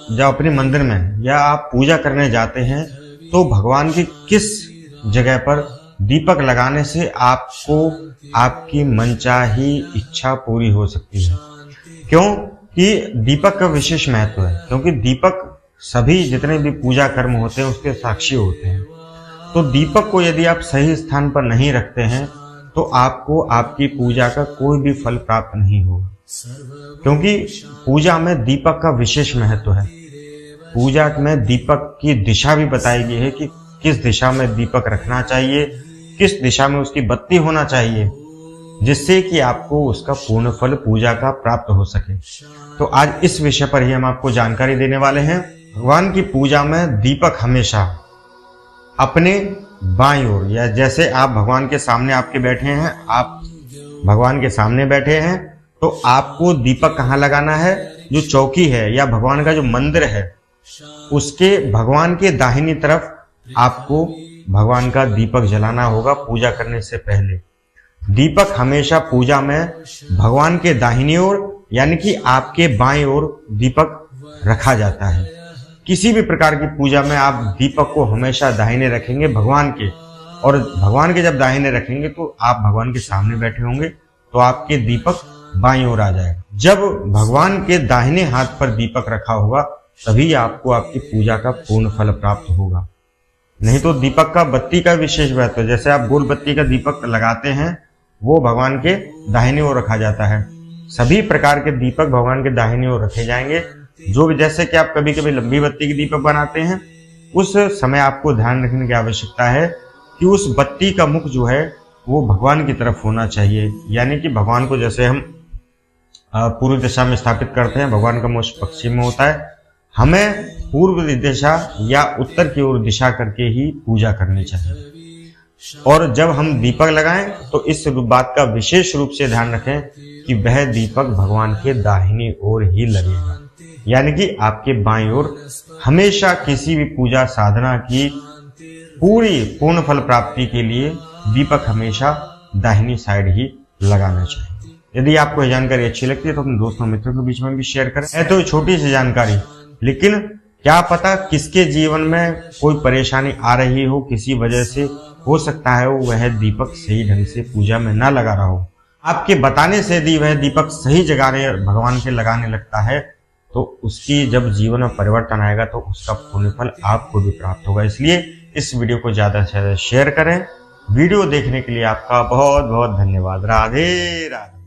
जब अपने मंदिर में या आप पूजा करने जाते हैं तो भगवान की किस जगह पर दीपक लगाने से आपको आपकी मनचाही इच्छा पूरी हो सकती है। क्यों कि दीपक का विशेष महत्व है, क्योंकि दीपक सभी जितने भी पूजा कर्म होते हैं उसके साक्षी होते हैं। तो दीपक को यदि आप सही स्थान पर नहीं रखते हैं तो आपको आपकी पूजा का कोई भी फल प्राप्त नहीं होगा, क्योंकि पूजा में दीपक का विशेष महत्व है। पूजा में दीपक की दिशा भी बताई गई है कि किस दिशा में दीपक रखना चाहिए, किस दिशा में उसकी बत्ती होना चाहिए, जिससे कि आपको उसका पूर्ण फल पूजा का प्राप्त हो सके। तो आज इस विषय पर ही हम आपको जानकारी देने वाले हैं। भगवान की पूजा में दीपक हमेशा अपने बाईं ओर, या जैसे आप भगवान के सामने आपके बैठे हैं, आप भगवान के सामने बैठे हैं तो आपको दीपक कहाँ लगाना है? जो चौकी है या भगवान का जो मंदिर है उसके भगवान के दाहिनी तरफ आपको भगवान का दीपक जलाना होगा पूजा करने से पहले। दीपक हमेशा पूजा में भगवान के दाहिनी ओर यानी कि आपके बाईं ओर दीपक रखा जाता है। किसी भी प्रकार की पूजा में आप दीपक को हमेशा दाहिने रखेंगे भगवान के, और भगवान के जब दाहिने रखेंगे तो आप भगवान के सामने बैठे होंगे तो आपके दीपक बाईं ओर आ जाएगा। जब भगवान के दाहिने हाथ पर दीपक रखा होगा तभी आपको आपकी पूजा का पूर्ण फल प्राप्त होगा। नहीं तो दीपक का बत्ती का विशेष महत्व है। जैसे आप गोल बत्ती का दीपक लगाते हैं वो भगवान के दाहिने ओर रखा जाता है। सभी प्रकार के दीपक भगवान के दाहिने ओर रखे जाएंगे। जो भी, जैसे कि आप कभी कभी लंबी बत्ती के दीपक बनाते हैं, उस समय आपको ध्यान रखने की आवश्यकता है कि उस बत्ती का मुख जो है वो भगवान की तरफ होना चाहिए। यानी कि भगवान को जैसे हम पूर्व दिशा में स्थापित करते हैं, भगवान का मुख पश्चिम में होता है, हमें पूर्व दिशा या उत्तर की ओर दिशा करके ही पूजा करनी चाहिए। और जब हम दीपक लगाएं तो इस बात का विशेष रूप से ध्यान रखें कि वह दीपक भगवान के दाहिनी ओर ही लगेगा, यानी कि आपके बाईं ओर। हमेशा किसी भी पूजा साधना की पूर्ण फल प्राप्ति के लिए दीपक हमेशा दाहिनी साइड ही लगाना चाहिए। यदि आपको यह जानकारी अच्छी लगती है तो अपने दोस्तों मित्रों के बीच में भी शेयर करें। है तो छोटी सी जानकारी, लेकिन क्या पता किसके जीवन में कोई परेशानी आ रही हो, किसी वजह से हो सकता है वह दीपक सही ढंग से पूजा में ना लगा रहा हो। आपके बताने से यदि वह दीपक सही जगह भगवान के लगाने लगता है तो उसकी जब जीवन में परिवर्तन आएगा तो उसका पुण्य फल आपको भी प्राप्त होगा। इसलिए इस वीडियो को ज्यादा से ज्यादा शेयर करें। वीडियो देखने के लिए आपका बहुत बहुत धन्यवाद। राधे राधे।